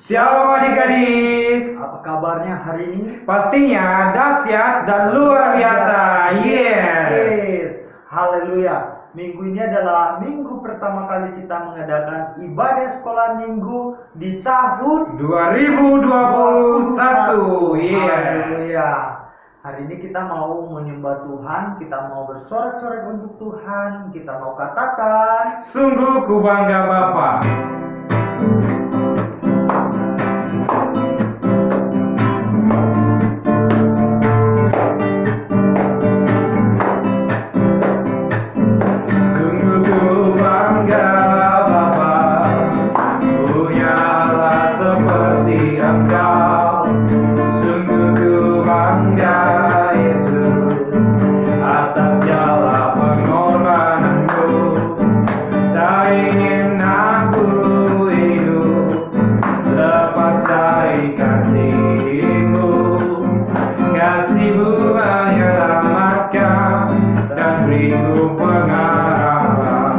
Shalom adik-adik. Apa kabarnya hari ini? Pastinya dahsyat dan luar biasa. Yes. Haleluya. Minggu ini adalah minggu pertama kali kita mengadakan ibadah sekolah minggu di tahun 2021. Haleluya. Hari ini kita mau menyembah Tuhan, kita mau bersorak-sorak untuk Tuhan, kita mau katakan, Sungguh ku bangga Bapa. Sungguh ku bangga Bapa, punyalah seperti Engkau. Sungguh ku bangga Yesus atas segala pengorbananmu. Tak ingin aku hidup lepas dari kasih-Mu. Kasih-Mu menyelamatkan dan beriku pengharapan.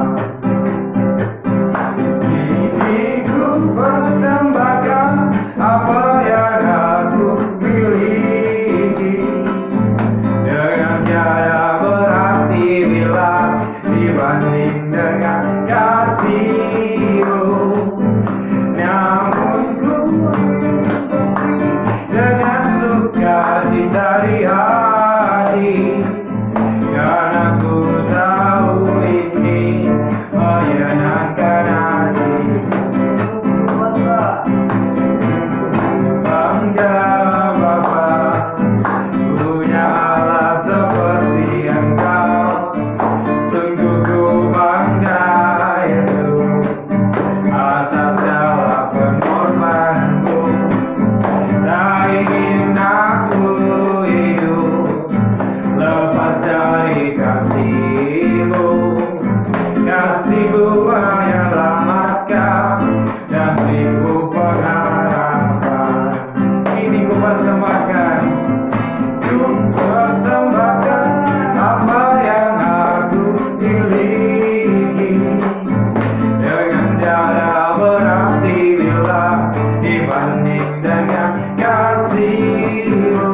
Kini ku persembahkan apa yang aku miliki, dengan tiada berarti bila dibanding dengan kasih-Mu. Namun ku dengan sukacita di hati, karena ku tahu ini menyenangkan hati. Bangga Bapa, punya Allah seperti Engkau. Sungguh ku bangga Yesus atas segala pengorbananmu. Tak ingin aku hidup lepas dari kasih-Mu. Kasih-Mu menyelamatkan dan beriku pengharapan. Ini ku persembahkan, apa yang aku miliki, dengan tiada berarti bila dibanding dengan kasih-Mu.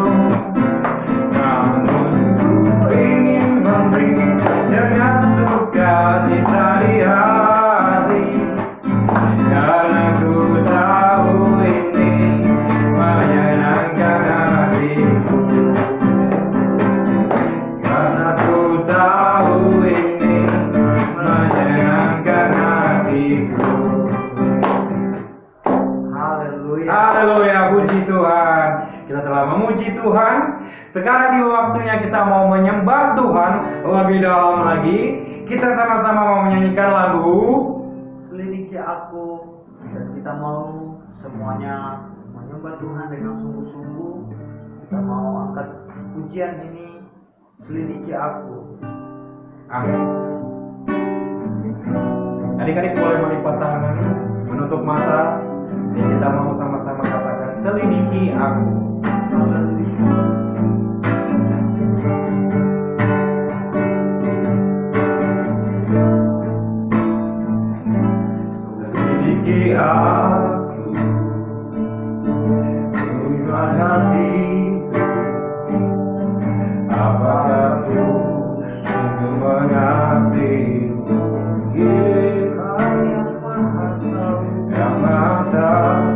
Namun ku ingin memberi dengan sukacita di hati, karena ku tahu ini menyenangkan hatiku. Karena ku tahu ini menyenangkan hatiku. haleluya. Haleluya, puji Tuhan. Kita telah memuji Tuhan. Sekarang tiba waktunya kita mau menyembah Tuhan lebih dalam lagi. Kita sama-sama mau menyanyikan lagu Selidiki aku, dan kita mau semuanya menyembah Tuhan dengan sungguh-sungguh. Kita mau angkat pujian ini, selidiki aku. Amin. Adik-adik boleh melipat tangan, menutup mata, dan kita mau sama-sama katakan, selidiki aku. Selidiki aku, Tuhan hatiku, apakah ku sungguh mengasihimu? Yang Maha Tahu,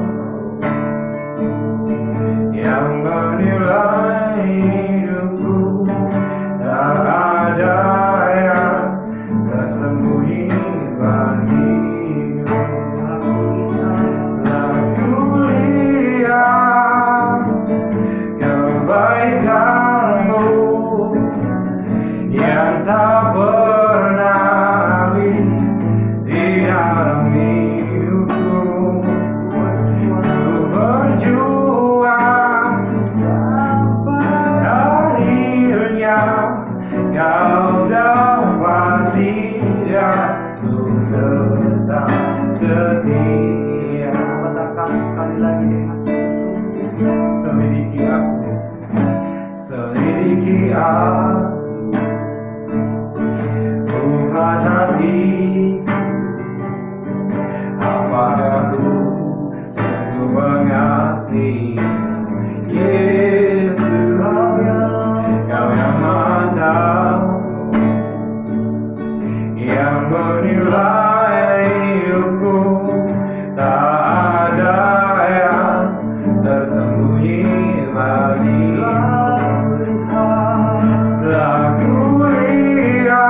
yang menilai hidupku, tak ada yang tersembunyi bagimu. Aku lihat kebaikan-Mu yang tak pernah habis di dalam hidupku. Ku berjuang sampai akhirnya Kau dapati aku tetap setia. Katakan sekali lagi dengan sungguh-sungguh. Selidiki aku, selidiki aku, Tuhan hatiku, apakah ku sungguh kasih. Yesus, Kau yang Maha Tahu, yang menilai hidupku. Tak ada yang tersembunyi bagimu. Telah kulihat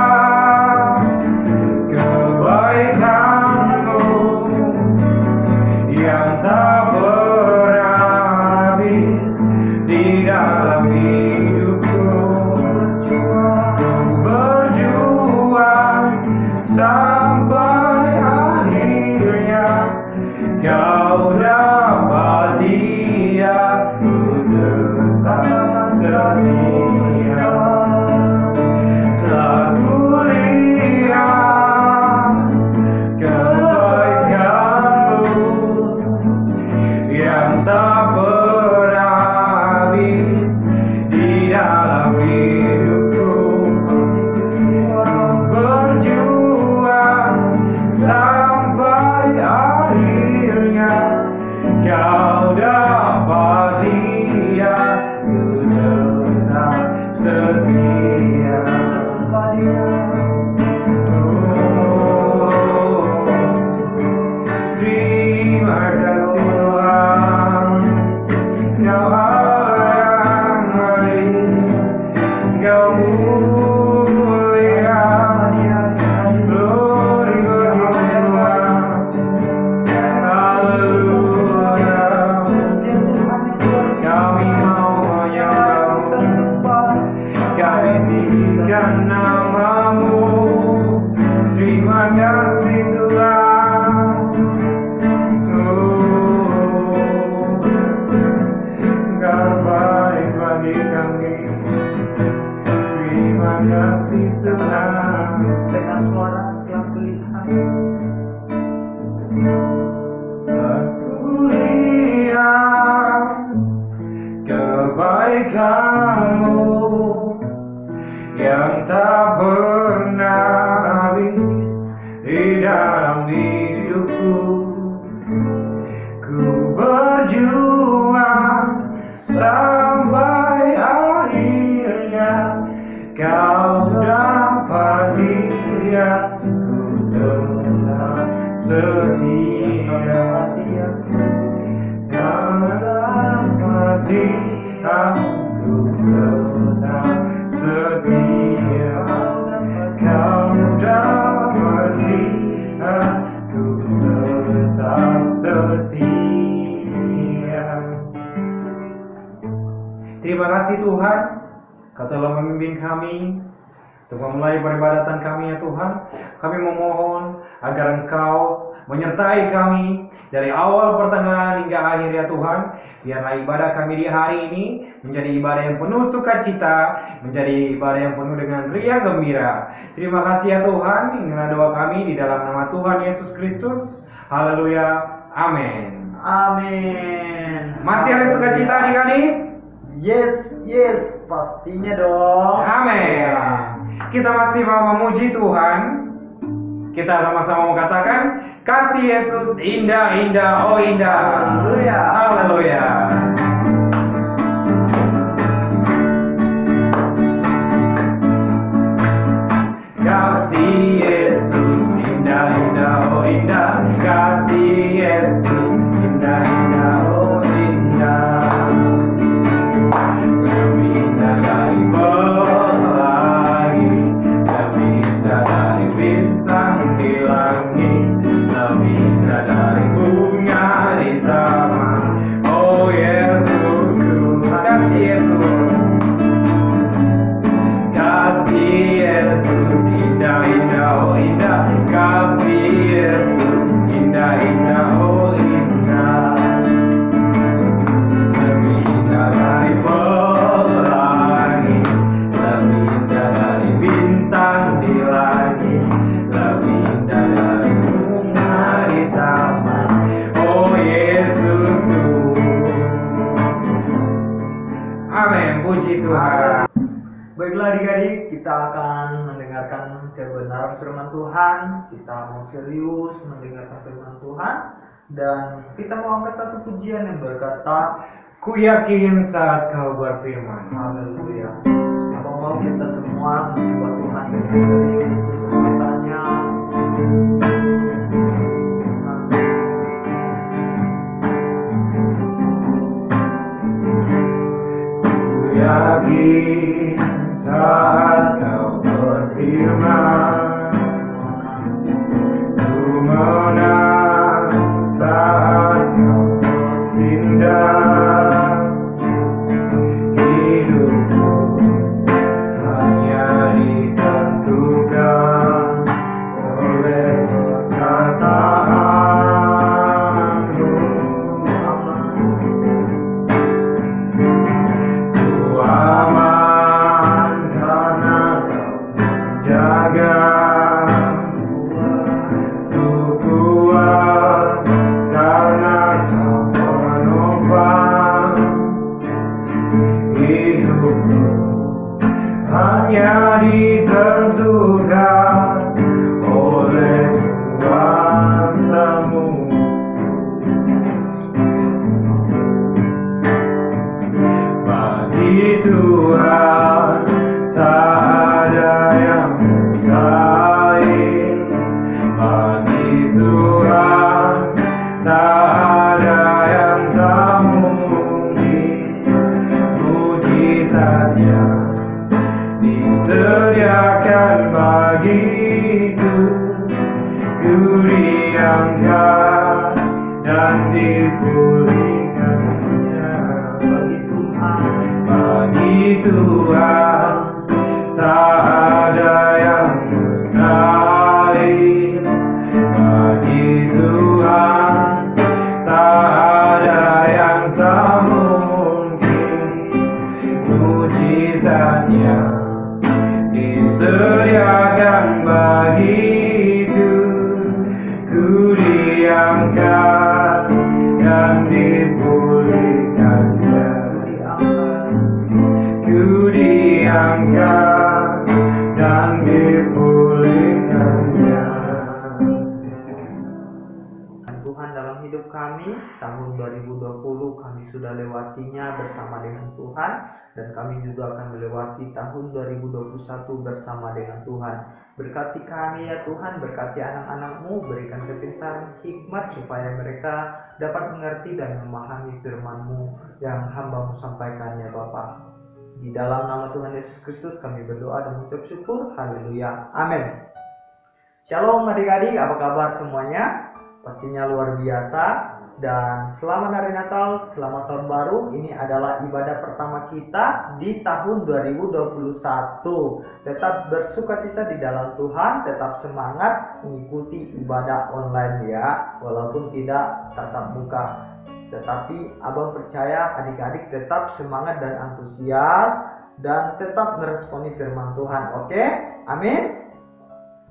kebaikanmu yang tak pernah habis di dalam hidupku. Berjuang sampai akhirnya Kau dapat dia. Ku tetap setia. Telah kulihat kebaikanmu yang tak pernah habis di dalam hidupku. Berjuang sampai akhirnya Kau dapat dia. Ku tetap setia. Terima kasih Tuhan, Kau Allah yang baik, Kau mulia. Glory bagi Tuhan. Haleluya. Kami mau menyembah-Mu, kami tinggikan nama-Mu. Terima kasih Tuhan. Kau baik bagi kami. Terima kasih Tuhan. Dengan suara yang terlihat. Aku lihat kebaikan-Mu yang tak pernah habis di dalam hidupku. Ku berjuang sampai akhirnya Kau dapat dia. Ku tetap setia. Kau dapat dia. Ku tetap setia. Kau dapat dia. Ku tetap setia. Terima kasih Tuhan, Kau telah memimpin kami untuk memulai peribadatan kami ya Tuhan. Kami memohon agar Engkau menyertai kami dari awal, pertengahan hingga akhir ya Tuhan. Biarlah ibadah kami di hari ini menjadi ibadah yang penuh sukacita, menjadi ibadah yang penuh dengan riang gembira. Terima kasih ya Tuhan. Inilah doa kami di dalam nama Tuhan Yesus Kristus. Haleluya. Amin. Amin. Masih ada sukacita adik-adik? Yes, pastinya dong. Amin. Kita masih mau memuji Tuhan. Kita sama-sama mau katakan, kasih Yesus indah, indah, oh indah. Haleluya. Haleluya. Kasih Yesus indah, indah, oh indah. Kasih Yesus indah, indah, oh indah. Lebih indah dari pelangi, lebih indah dari bintang di langit, lebih indah dari bunga di taman. Oh Yesusku, kasih Yesus, kasih Yesus indah, indah, oh indah. Kasih Yesus indah, indah, oh indah. Lebih indah dari pelangi, lebih indah dari bintang di langit, lebih indah dari bunga di taman. Oh Yesusku. Amin. Puji Tuhan. Baiklah adik-adik, kita akan mendengarkan kebenaran firman Tuhan. Kita mau serius mendengarkan firman Tuhan. Dan kita mau angkat satu pujian yang berkata, Ku yakin saat kau berfirman. haleluya. Apa mau kita semua menyembah Tuhan dengan serius untuk katanya. Ku yakin saat kau berfirman. Ku menang saat kau bertindak. Hidupku hanya ditentukan oleh perkataanmu. Ku aman karena kau menjaga. Ku kuat karena kau menopang hidupku. Hanya ditentukan oleh kuasa-Mu. Bagi Tuhan tak ada yang mustahil. Bagi Tuhan tak ada yang tak mungkin. Mujizatnya disediakan bagiku. Ku diangkat dan dipulihkannya. Bagi Tuhan tak ada yang mustahil. Bagi Tuhan tak ada yang tak mungkin. Mujizatnya disediakan bagiku. Ku diangkat dan dipulihkannya. Ku diangkat dan dipulihkannya. Tuhan dalam hidup kami, tahun 2020 kami sudah lewatinya bersama dengan Tuhan, dan kami juga akan melewati tahun 2021 bersama dengan Tuhan. Berkati kami ya Tuhan, berkati anak-anak-Mu, berikan kepintaran hikmat supaya mereka dapat mengerti dan memahami firman-Mu yang hamba-Mu sampaikan ya Bapa. Di dalam nama Tuhan Yesus Kristus kami berdoa dan mengucap syukur. Haleluya. Amin. Shalom adik-adik, apa kabar semuanya? Pastinya luar biasa. Dan selamat hari Natal, selamat tahun baru. Ini adalah ibadah pertama kita di tahun 2021. Tetap bersukacita di dalam Tuhan, tetap semangat mengikuti ibadah online ya, walaupun tidak tatap muka. Tetapi abang percaya adik-adik tetap semangat dan antusias dan tetap meresponi firman Tuhan. Oke? Amin.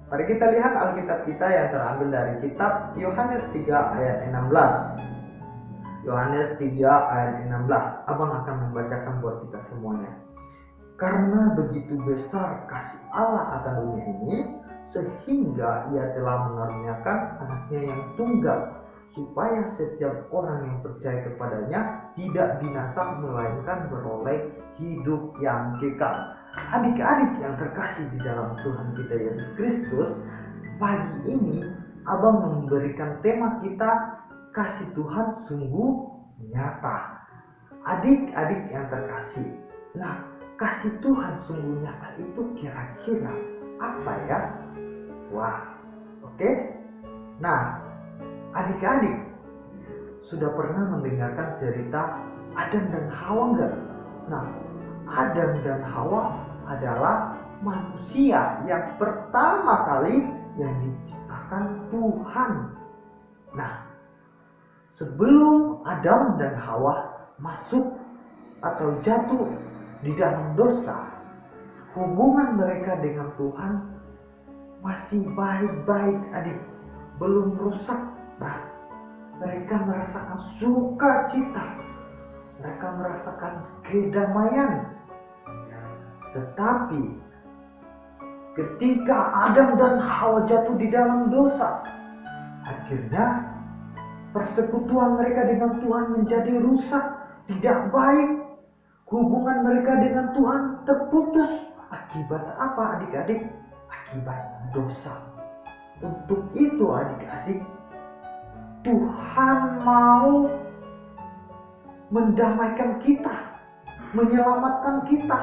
Mari kita lihat Alkitab kita yang terambil dari kitab Yohanes 3 ayat 16. Yohanes 3 ayat 16. Abang akan membacakan buat kita semuanya. Karena begitu besar kasih Allah akan dunia ini, sehingga Ia telah mengaruniakan anaknya yang tunggal, supaya setiap orang yang percaya kepadanya tidak binasa, melainkan beroleh hidup yang kekal. Adik-adik yang terkasih di dalam Tuhan kita Yesus Kristus, pagi ini abang memberikan tema kita, kasih Tuhan sungguh nyata. Adik-adik yang terkasih, nah kasih Tuhan sungguh nyata itu kira-kira apa ya? Wah, oke. Nah, adik-adik sudah pernah mendengarkan cerita Adam dan Hawa enggak? Nah, Adam dan Hawa adalah manusia yang pertama kali yang diciptakan Tuhan. Nah, sebelum Adam dan Hawa masuk atau jatuh di dalam dosa, hubungan mereka dengan Tuhan masih baik-baik, adik, belum rusak. Nah, mereka merasakan sukacita, mereka merasakan kedamaian. Tetapi ketika Adam dan Hawa jatuh di dalam dosa, akhirnya persekutuan mereka dengan Tuhan menjadi rusak, tidak baik. Hubungan mereka dengan Tuhan terputus. Akibat apa adik-adik? Akibat dosa. Untuk itu adik-adik, Tuhan mau mendamaikan kita, menyelamatkan kita,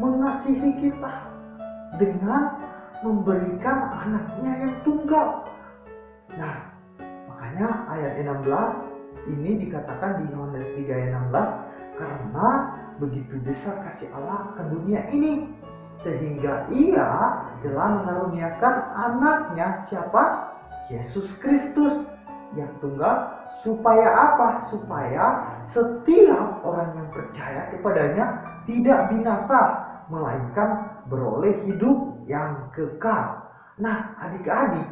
mengasihi kita dengan memberikan anaknya yang tunggal. Nah, makanya ayat 16 ini dikatakan di Yohanes 3 ayat 16, karena begitu besar kasih Allah akan dunia ini, sehingga Ia telah mengaruniakan anaknya, siapa? Yesus Kristus yang tunggal, supaya apa? Supaya setiap orang yang percaya kepadanya tidak binasa, melainkan beroleh hidup yang kekal. Nah, adik-adik,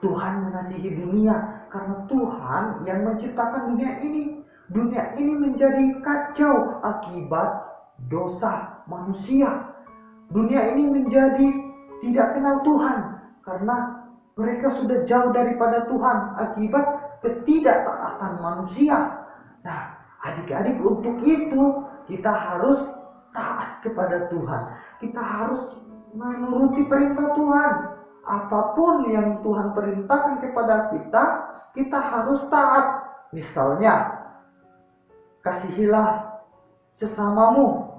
Tuhan mengasihi dunia karena Tuhan yang menciptakan dunia ini. Dunia ini menjadi kacau akibat dosa manusia. Dunia ini menjadi tidak kenal Tuhan karena mereka sudah jauh daripada Tuhan akibat ketidaktaatan manusia. Nah, adik-adik, untuk itu kita harus taat kepada Tuhan. Kita harus menuruti perintah Tuhan. Apapun yang Tuhan perintahkan kepada kita, kita harus taat. Misalnya, kasihilah sesamamu.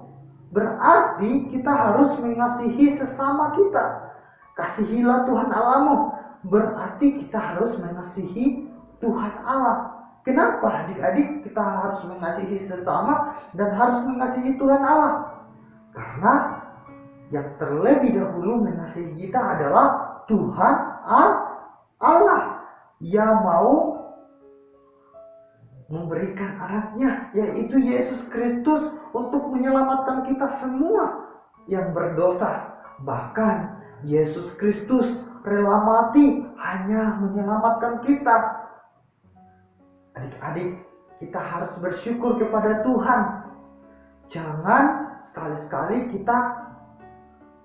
Berarti kita harus mengasihi sesama kita. Kasihilah Tuhan Allahmu. Berarti kita harus mengasihi Tuhan Allah. Kenapa adik-adik kita harus mengasihi sesama dan harus mengasihi Tuhan Allah? Karena yang terlebih dahulu mengasihi kita adalah Tuhan Allah. Ia mau memberikan anaknya, yaitu Yesus Kristus, untuk menyelamatkan kita semua yang berdosa. Bahkan Yesus Kristus rela mati hanya menyelamatkan kita. Adik-adik, kita harus bersyukur kepada Tuhan. Jangan sekali-sekali kita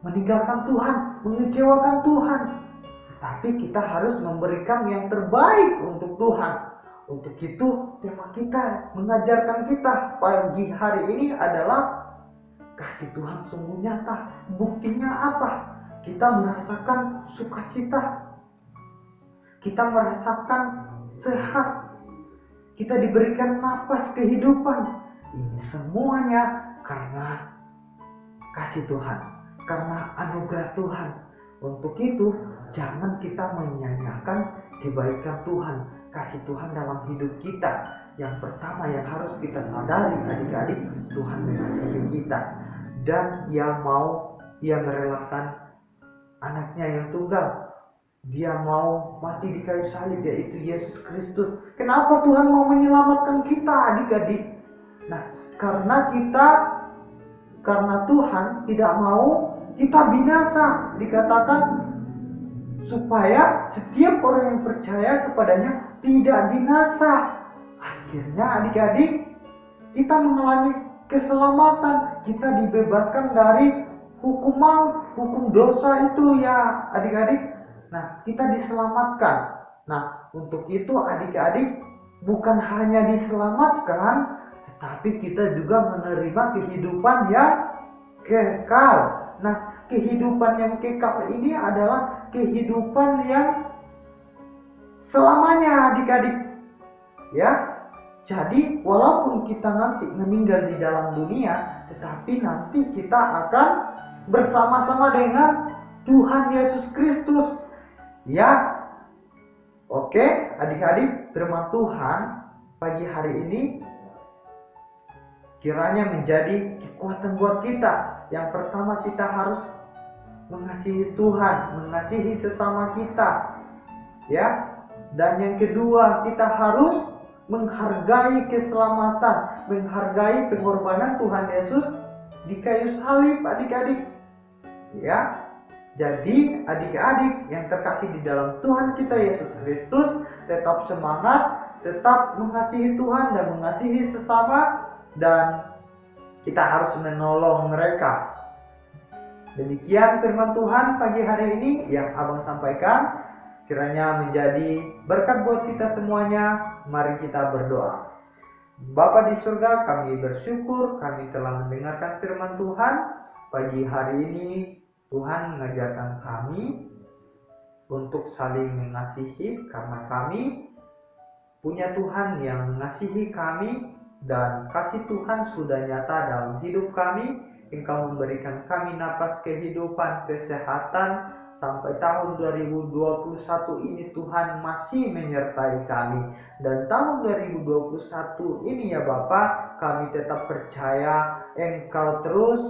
meninggalkan Tuhan, mengecewakan Tuhan. Tetapi kita harus memberikan yang terbaik untuk Tuhan. Untuk itu tema kita mengajarkan kita pagi hari ini adalah kasih Tuhan sungguh nyata. Buktinya apa? Kita merasakan sukacita. Kita merasakan sehat. Kita diberikan napas kehidupan. Ini semuanya karena kasih Tuhan, karena anugerah Tuhan. Untuk itu jangan kita menyanyiakan kebaikan Tuhan, kasih Tuhan dalam hidup kita. Yang pertama yang harus kita sadari adik-adik, Tuhan mengasihi kita dan Ia merelakan anaknya yang tunggal. Dia mau mati di kayu salib, yaitu Yesus Kristus. Kenapa Tuhan mau menyelamatkan kita adik-adik? Nah, karena Tuhan tidak mau kita binasa. Dikatakan supaya setiap orang yang percaya kepadanya tidak binasa. Akhirnya adik-adik, kita mengalami keselamatan. Kita dibebaskan dari hukum dosa itu ya adik-adik. Nah, kita diselamatkan. Nah, untuk itu adik-adik bukan hanya diselamatkan, tetapi kita juga menerima kehidupan yang kekal. Nah, kehidupan yang kekal ini adalah kehidupan yang selamanya adik-adik. Ya. Jadi, walaupun kita nanti meninggal di dalam dunia, tetapi nanti kita akan bersama-sama dengan Tuhan Yesus Kristus. Ya. Oke, adik-adik, firman Tuhan pagi hari ini kiranya menjadi kekuatan buat kita. Yang pertama, kita harus mengasihi Tuhan, mengasihi sesama kita. Ya. Dan yang kedua, kita harus menghargai keselamatan, menghargai pengorbanan Tuhan Yesus di kayu salib adik-adik. Ya. Jadi adik-adik yang terkasih di dalam Tuhan kita Yesus Kristus, tetap semangat, tetap mengasihi Tuhan dan mengasihi sesama, dan kita harus menolong mereka. Demikian firman Tuhan pagi hari ini yang Abang sampaikan. kiranya menjadi berkat buat kita semuanya. Mari kita berdoa. Bapa di surga, kami bersyukur kami telah mendengarkan firman Tuhan. Pagi hari ini Tuhan mengajarkan kami untuk saling mengasihi, karena kami punya Tuhan yang mengasihi kami, dan kasih Tuhan sudah nyata dalam hidup kami. Engkau memberikan kami napas kehidupan, kesehatan, sampai tahun 2021 ini Tuhan masih menyertai kami. Dan tahun 2021 ini ya Bapa, kami tetap percaya Engkau terus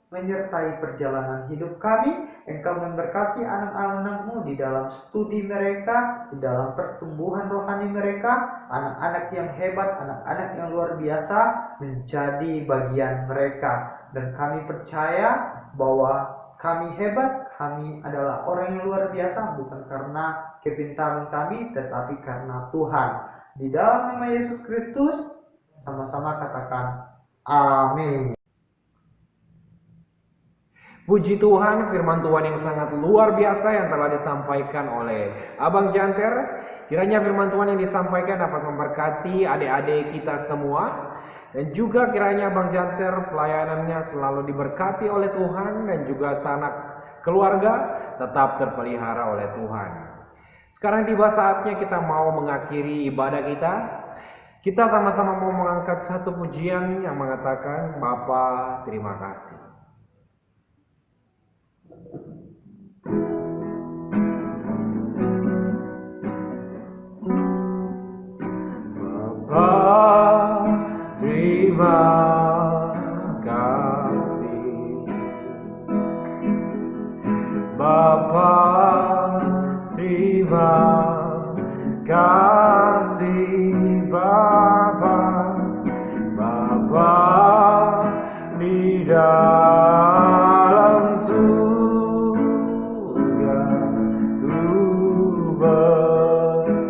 menyertai perjalanan hidup kami. Engkau memberkati anak-anak-Mu di dalam studi mereka, di dalam pertumbuhan rohani mereka. Anak-anak yang hebat, anak-anak yang luar biasa menjadi bagian mereka. Dan kami percaya bahwa kami hebat, kami adalah orang yang luar biasa, bukan karena kepintaran kami, tetapi karena Tuhan. Di dalam nama Yesus Kristus, sama-sama katakan amin. Puji Tuhan, firman Tuhan yang sangat luar biasa yang telah disampaikan oleh Abang Janter. Kiranya firman Tuhan yang disampaikan dapat memberkati adik-adik kita semua. Dan juga kiranya Abang Janter pelayanannya selalu diberkati oleh Tuhan, dan juga sanak keluarga tetap terpelihara oleh Tuhan. Sekarang tiba saatnya kita mau mengakhiri ibadah kita. Kita sama-sama mau mengangkat satu pujian yang mengatakan, Bapa terima kasih. Terima kasih Bapa, terima kasih Bapa, Bapa di dalam surga, ku berterima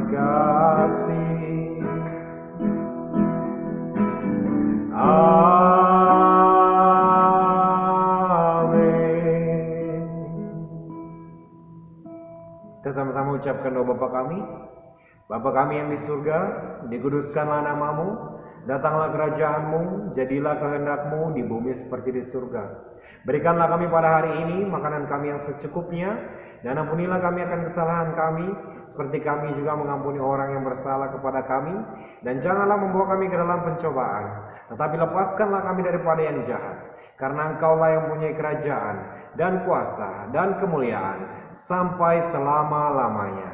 kasih. Kita sama-sama ucapkan doa Bapa kami. Bapa kami yang di surga, dikuduskanlah namamu, datanglah kerajaan-Mu, jadilah kehendak-Mu di bumi seperti di surga. Berikanlah kami pada hari ini makanan kami yang secukupnya, dan ampunilah kami akan kesalahan kami, seperti kami juga mengampuni orang yang bersalah kepada kami. Dan janganlah membawa kami ke dalam pencobaan, tetapi lepaskanlah kami daripada yang jahat. Karena Engkaulah yang mempunyai kerajaan, dan kuasa, dan kemuliaan, sampai selama-lamanya.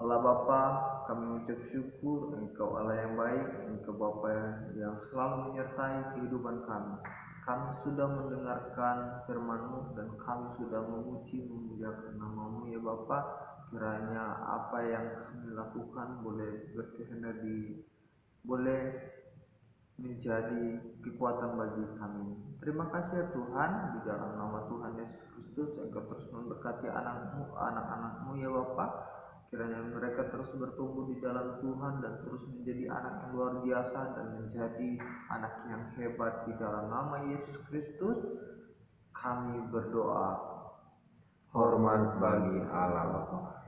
Allah Bapa, kami mengucap syukur, Engkau Allah yang baik, Engkau Bapa yang selalu menyertai kehidupan kami. Kami sudah mendengarkan firman-Mu, dan kami sudah memuji memuliakan nama-Mu ya Bapa. Kiranya apa yang kami lakukan boleh berkehendak boleh menjadi kekuatan bagi kami. Terima kasih ya Tuhan, di dalam nama Tuhan Yesus Kristus Engkau terus memberkati anak-anak-Mu ya Bapa. Kiranya mereka terus bertumbuh di dalam Tuhan dan terus menjadi anak yang luar biasa dan menjadi anak yang hebat. Di dalam nama Yesus Kristus kami berdoa. Hormat bagi Allah Bapa.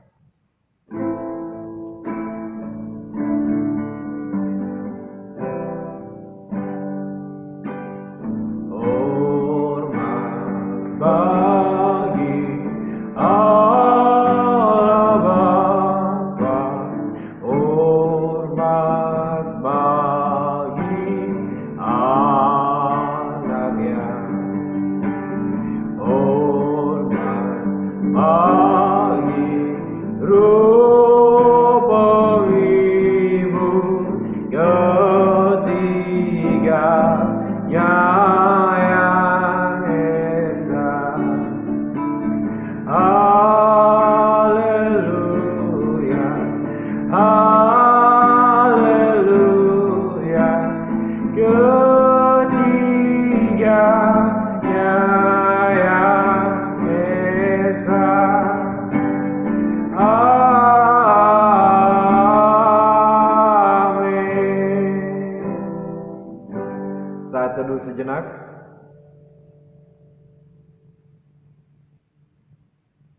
Saat teduh sejenak.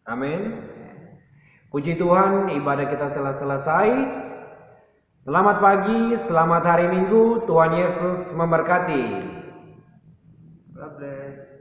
Amin. Puji Tuhan, ibadah kita telah selesai. Selamat pagi, selamat hari Minggu. Tuhan Yesus memberkati. God bless.